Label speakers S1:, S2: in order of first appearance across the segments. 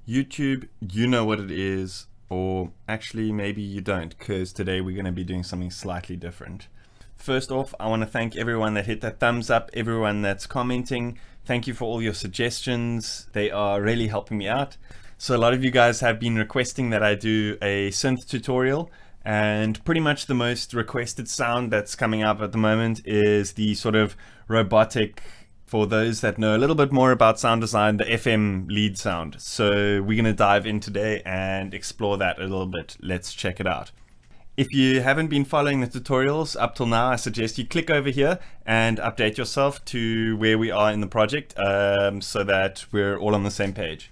S1: YouTube, you know what it is, or actually maybe you don't, because today we're going to be doing something slightly different. First off, I want to thank everyone that hit that thumbs up, everyone that's commenting. Thank you for all your suggestions. They are really helping me out. So a lot of you guys have been requesting that I do a synth tutorial, and pretty much the most requested sound that's coming up at the moment is the sort of robotic, for those that know a little bit more about sound design, the FM lead sound. So we're going to dive in today and explore that a little bit. Let's check it out. If you haven't been following the tutorials up till now, I suggest you click over here and update yourself to where we are in the project so that we're all on the same page.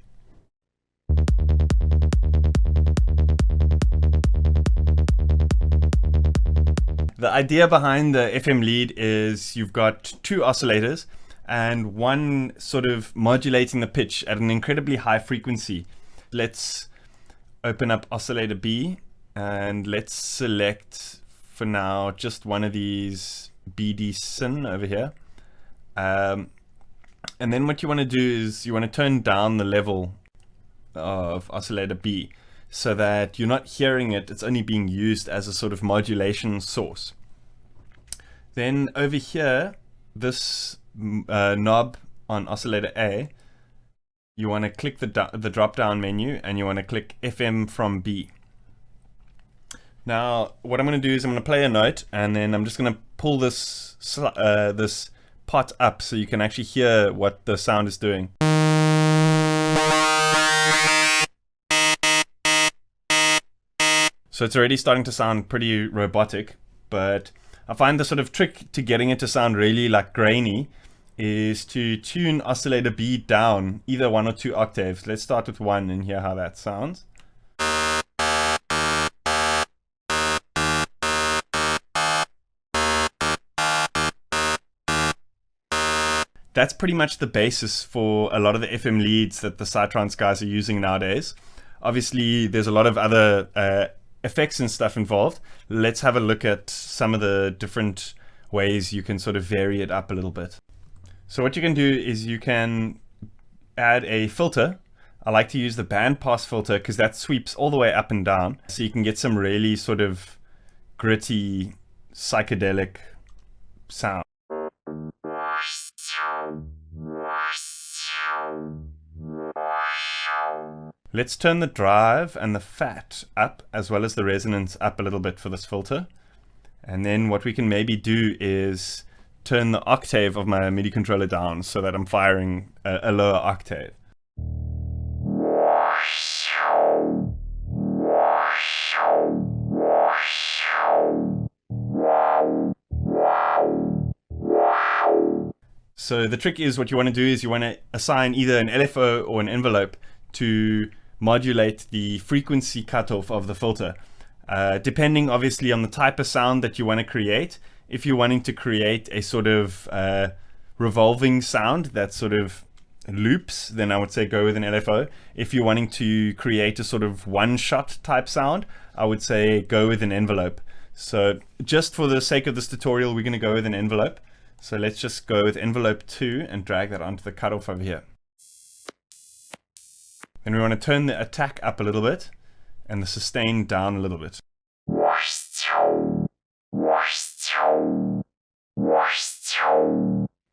S1: The idea behind the FM lead is you've got two oscillators and one sort of modulating the pitch at an incredibly high frequency. Let's open up oscillator B and let's select for now just one of these BD Syn over here. And then what you want to do is you want to turn down the level of oscillator B so that you're not hearing it, it's only being used as a sort of modulation source. Then over here, this knob on oscillator A, you want to click the drop down menu and you want to click FM from B. Now what I'm going to do is I'm going to play a note and then I'm just going to pull this this pot up so you can actually hear what the sound is doing. So it's already starting to sound pretty robotic, but I find the sort of trick to getting it to sound really like grainy is to tune oscillator B down either 1 or 2 octaves. Let's start with 1 and hear how that sounds. That's pretty much the basis for a lot of the FM leads that the Psytrance guys are using nowadays. Obviously, there's a lot of other effects and stuff involved. Let's have a look at some of the different ways you can sort of vary it up a little bit. So what you can do is you can add a filter. I like to use the bandpass filter because that sweeps all the way up and down. So you can get some really sort of gritty, psychedelic sound. Let's turn the drive and the fat up as well as the resonance up a little bit for this filter. And then what we can maybe do is turn the octave of my MIDI controller down so that I'm firing a lower octave. So the trick is what you want to do is you want to assign either an LFO or an envelope to modulate the frequency cutoff of the filter. Depending obviously on the type of sound that you want to create. If you're wanting to create a sort of revolving sound that sort of loops, then I would say go with an LFO. If you're wanting to create a sort of one-shot type sound, I would say go with an envelope. So just for the sake of this tutorial, we're going to go with an envelope. So let's just go with envelope 2 and drag that onto the cutoff over here. Then we want to turn the attack up a little bit and the sustain down a little bit.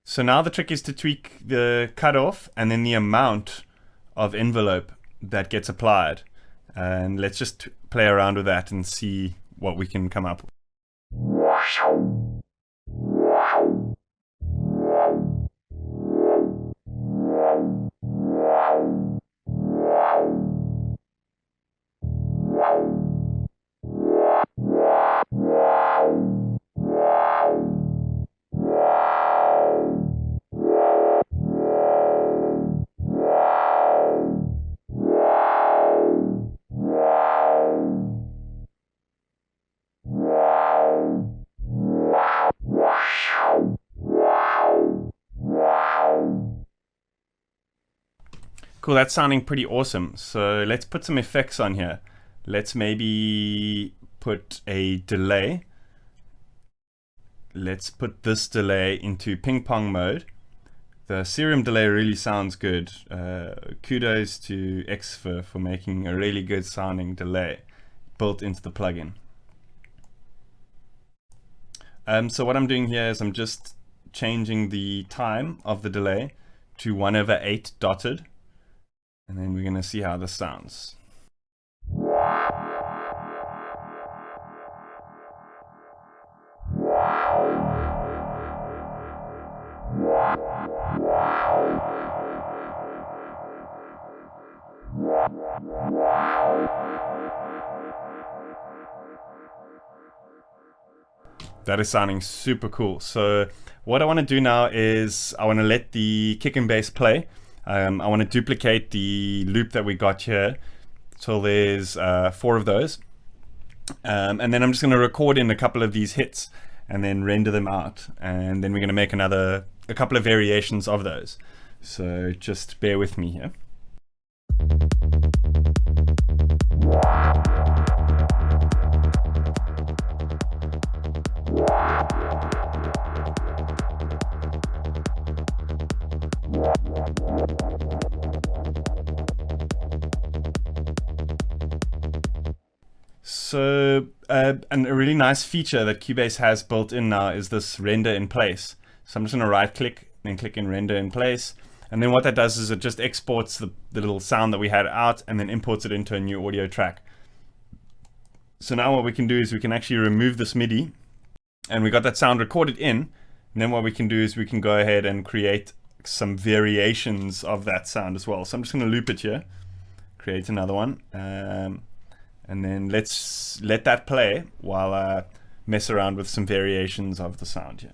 S1: So now the trick is to tweak the cutoff and then the amount of envelope that gets applied. And let's just play around with that and see what we can come up with. Cool, that's sounding pretty awesome. So let's put some effects on here. Let's maybe put a delay. Let's put this delay into ping pong mode. The serum delay really sounds good. Kudos to Xfer for making a really good sounding delay built into the plugin. So what I'm doing here is I'm just changing the time of the delay to 1/8 dotted, and then we're going to see how this sounds. That is sounding super cool. So what I want to do now is I want to let the kick and bass play. I want to duplicate the loop that we got here till there's 4 of those. And then I'm just going to record in a couple of these hits and then render them out. And then we're going to make a couple of variations of those. So just bear with me here. So a really nice feature that Cubase has built in now is this render in place. So I'm just going to right click, then click in render in place. And then what that does is it just exports the little sound that we had out and then imports it into a new audio track. So now what we can do is we can actually remove this MIDI, and we got that sound recorded in. And then what we can do is we can go ahead and create some variations of that sound as well. So I'm just going to loop it here, create another one. And then let's let that play while I mess around with some variations of the sound here.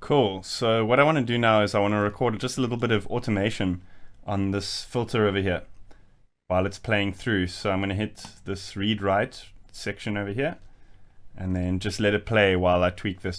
S1: Cool. So what I want to do now is I want to record just a little bit of automation on this filter over here while it's playing through. So I'm going to hit this read write section over here and then just let it play while I tweak this.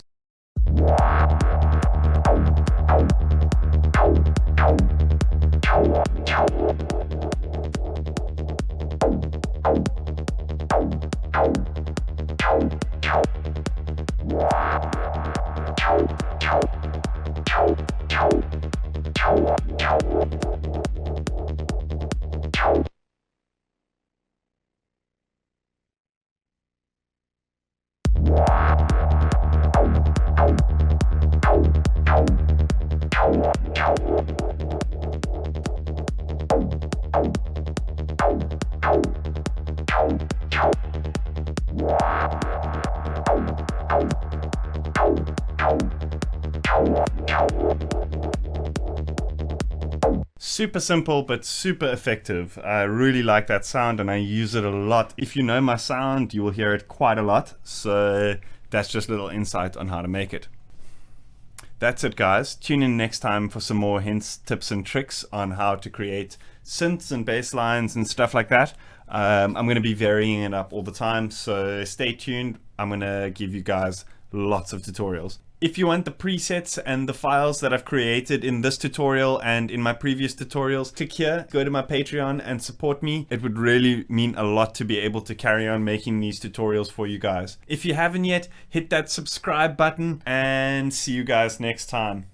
S1: Super simple but super effective. I really like that sound and I use it a lot. If you know my sound, you will hear it quite a lot. So that's just a little insight on how to make it. That's it, guys. Tune in next time for some more hints, tips and tricks on how to create synths and bass lines and stuff like that. I'm going to be varying it up all the time, so stay tuned. I'm going to give you guys lots of tutorials. If you want the presets and the files that I've created in this tutorial and in my previous tutorials, click here, go to my Patreon and support me. It would really mean a lot to be able to carry on making these tutorials for you guys. If you haven't yet, hit that subscribe button and see you guys next time.